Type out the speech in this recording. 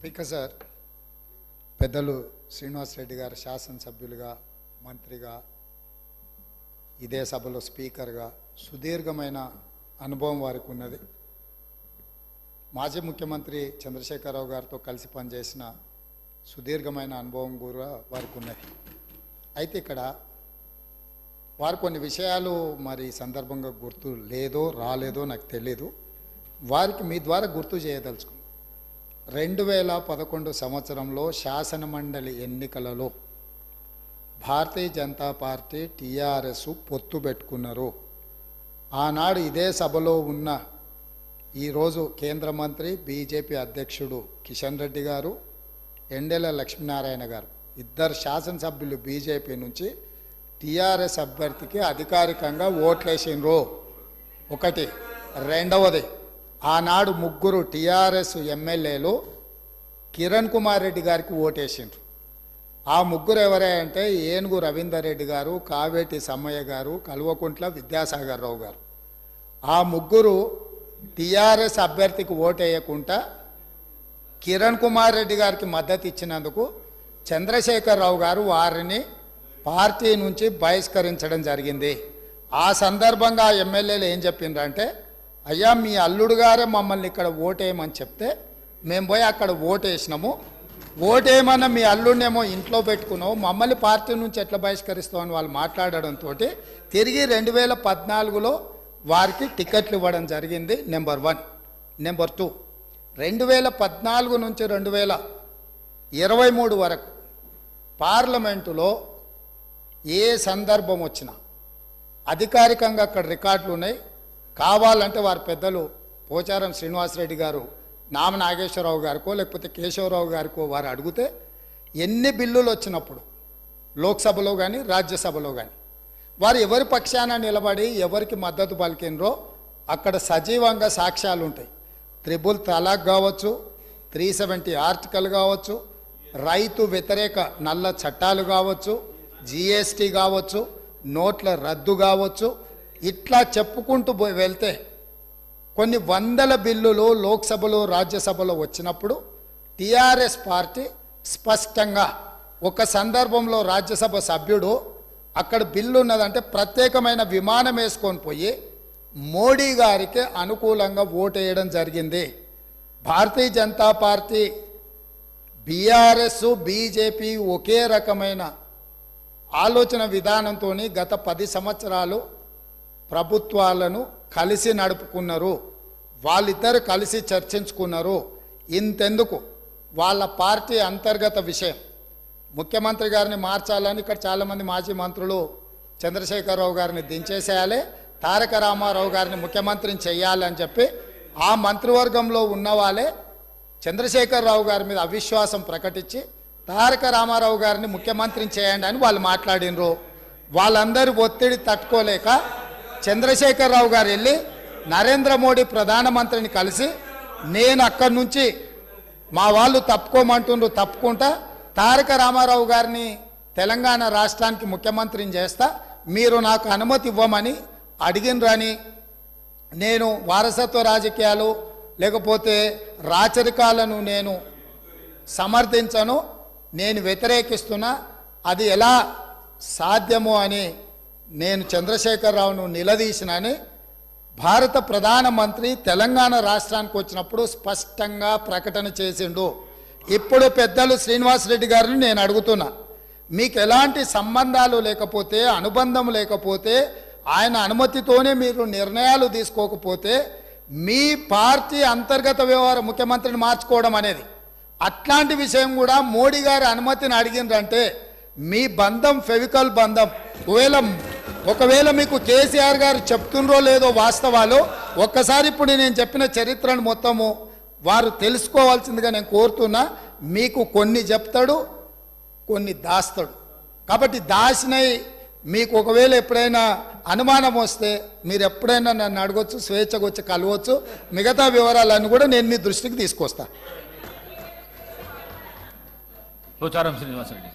Speaker sir, పెద్దలు శ్రీనివాస్ రెడ్డి గారు శాసనసభ్యులుగా, మంత్రిగా, ఇదే సభలో స్పీకర్గా సుదీర్ఘమైన అనుభవం వారికి ఉన్నది. మాజీ ముఖ్యమంత్రి చంద్రశేఖరరావు గారితో కలిసి పనిచేసిన సుదీర్ఘమైన అనుభవం కూడా వారికి ఉన్నది. అయితే ఇక్కడ వారు కొన్ని విషయాలు మరి సందర్భంగా గుర్తు లేదో రాలేదో నాకు తెలీదు. వారికి మీ ద్వారా గుర్తు చేయదలుచుకున్నాను. 2011 సంవత్సరంలో శాసనమండలి ఎన్నికలలో భారతీయ జనతా పార్టీ టీఆర్ఎస్ పొత్తు పెట్టుకున్నారు. ఆనాడు ఇదే సభలో ఉన్న ఈరోజు కేంద్ర మంత్రి బీజేపీ అధ్యక్షుడు కిషన్ రెడ్డి గారు, ఎండెల లక్ష్మీనారాయణ గారు, ఇద్దరు శాసనసభ్యులు బీజేపీ నుంచి టీఆర్ఎస్ అభ్యర్థికి అధికారికంగా ఓట్లేసిండ్రు. ఒకటి. రెండవది, ఆనాడు ముగ్గురు టీఆర్ఎస్ ఎమ్మెల్యేలు కిరణ్ కుమార్ రెడ్డి గారికి ఓటేసిండ్రు. ఆ ముగ్గురు ఎవరే అంటే ఏనుగు రవీందర్ రెడ్డి గారు, కావేటి సమ్మయ్య గారు, కల్వకుంట్ల విద్యాసాగర్ రావు గారు. ఆ ముగ్గురు టీఆర్ఎస్ అభ్యర్థికి ఓటేయకుండా కిరణ్ కుమార్ రెడ్డి గారికి మద్దతు ఇచ్చినందుకు చంద్రశేఖరరావు గారు వారిని పార్టీ నుంచి బహిష్కరించడం జరిగింది. ఆ సందర్భంగా ఎమ్మెల్యేలు ఏం చెప్పిండ్రంటే, అయ్యా మీ అల్లుడు గారే మమ్మల్ని ఇక్కడ ఓటేయమని చెప్తే మేము పోయి అక్కడ ఓటేసినాము, ఓటేయమన్నా మీ అల్లుడినేమో ఇంట్లో పెట్టుకున్నావు, మమ్మల్ని పార్టీ నుంచి ఎట్లా బహిష్కరిస్తామని వాళ్ళు మాట్లాడడంతో తిరిగి 2014లో వారికి టికెట్లు ఇవ్వడం జరిగింది. నెంబర్ 1. నెంబర్ 2, 2014 నుంచి 2023 వరకు పార్లమెంటులో ఏ సందర్భం వచ్చినా అధికారికంగా అక్కడ రికార్డులు ఉన్నాయి. కావాలంటే వారి పెద్దలు పోచారం శ్రీనివాసరెడ్డి గారు, నామ నాగేశ్వరరావు గారికో లేకపోతే కేశవరావు గారికో వారు అడిగితే ఎన్ని బిల్లులు వచ్చినప్పుడు లోక్సభలో కానీ రాజ్యసభలో కానీ వారు ఎవరి పక్షాన నిలబడి ఎవరికి మద్దతు పలికినరో అక్కడ సజీవంగా సాక్ష్యాలు ఉంటాయి. 3 తలాక్ కావచ్చు, 370 ఆర్టికల్ కావచ్చు, రైతు వ్యతిరేక నల్ల చట్టాలు కావచ్చు, జిఎస్టీ కావచ్చు, నోట్ల రద్దు కావచ్చు, ఇట్లా చెప్పుకుంటూ వెళ్తే కొన్ని వందల బిల్లులు లోక్సభలో రాజ్యసభలో వచ్చినప్పుడు టీఆర్ఎస్ పార్టీ స్పష్టంగా ఒక సందర్భంలో రాజ్యసభ సభ్యుడు అక్కడ బిల్లు ఉన్నదంటే ప్రత్యేకమైన విమానం వేసుకొని పోయి మోడీ గారికి అనుకూలంగా ఓటేయడం జరిగింది. Bharatiya Janata party, BRS, BJP ఒకే రకమైన ఆలోచన విధానంతో గత 10 సంవత్సరాలు ప్రభుత్వాలను కలిసి నడుపుకున్నారు. వాళ్ళిద్దరు కలిసి చర్చించుకున్నారు. ఇంతెందుకు, వాళ్ళ పార్టీ అంతర్గత విషయం ముఖ్యమంత్రి గారిని మార్చాలని ఇక్కడ చాలామంది మాజీ మంత్రులు చంద్రశేఖరరావు గారిని దించేసేయాలి, తారక రామారావు గారిని ముఖ్యమంత్రిని చేయాలని చెప్పి ఆ మంత్రివర్గంలో ఉన్న వాళ్ళే చంద్రశేఖరరావు గారి మీద అవిశ్వాసం ప్రకటించి తారక రామారావు గారిని ముఖ్యమంత్రిని చేయండి అని వాళ్ళు మాట్లాడినరు. వాళ్ళందరూ ఒత్తిడి తట్టుకోలేక చంద్రశేఖరరావు గారు వెళ్ళి నరేంద్ర మోడీ ప్రధానమంత్రిని కలిసి నేను అక్కడి నుంచి మా వాళ్ళు తప్పుకోమంటుండ్రు, తప్పుకుంటా తారక రామారావు గారిని తెలంగాణ రాష్ట్రానికి ముఖ్యమంత్రిని చేస్తా, మీరు నాకు అనుమతి ఇవ్వమని అడిగినరని, నేను వారసత్వ రాజకీయాలు లేకపోతే రాచరికాలను నేను సమర్థించను, నేను వ్యతిరేకిస్తున్నా, అది ఎలా సాధ్యమో అని నేను చంద్రశేఖరరావును నిలదీసినని భారత ప్రధానమంత్రి తెలంగాణ రాష్ట్రానికి వచ్చినప్పుడు స్పష్టంగా ప్రకటన చేసిండు. ఇప్పుడు పెద్దలు శ్రీనివాస్ రెడ్డి గారిని నేను అడుగుతున్నా, మీకు ఎలాంటి సంబంధాలు లేకపోతే, అనుబంధం లేకపోతే, ఆయన అనుమతితోనే మీరు నిర్ణయాలు తీసుకోకపోతే మీ పార్టీ అంతర్గత వ్యవహార ముఖ్యమంత్రిని మార్చుకోవడం అనేది, అట్లాంటి విషయం కూడా మోడీ గారి అనుమతిని అడిగిందంటే మీ బంధం ఫెవికల్ బంధం. ఒకవేళ మీకు కేసీఆర్ గారు చెప్తుండ్రో లేదో వాస్తవాలు ఒక్కసారి ఇప్పుడు నేను చెప్పిన చరిత్రను మొత్తము వారు తెలుసుకోవాల్సిందిగా నేను కోరుతున్నా. మీకు కొన్ని చెప్తాడు, కొన్ని దాస్తాడు. కాబట్టి దాసినై మీకు ఒకవేళ ఎప్పుడైనా అనుమానం వస్తే మీరు ఎప్పుడైనా నన్ను అడగొచ్చు, స్వేచ్ఛగా వచ్చి కలవచ్చు. మిగతా వివరాలన్నీ కూడా నేను మీ దృష్టికి తీసుకొస్తాను. పోచారం శ్రీనివాసరెడ్డి.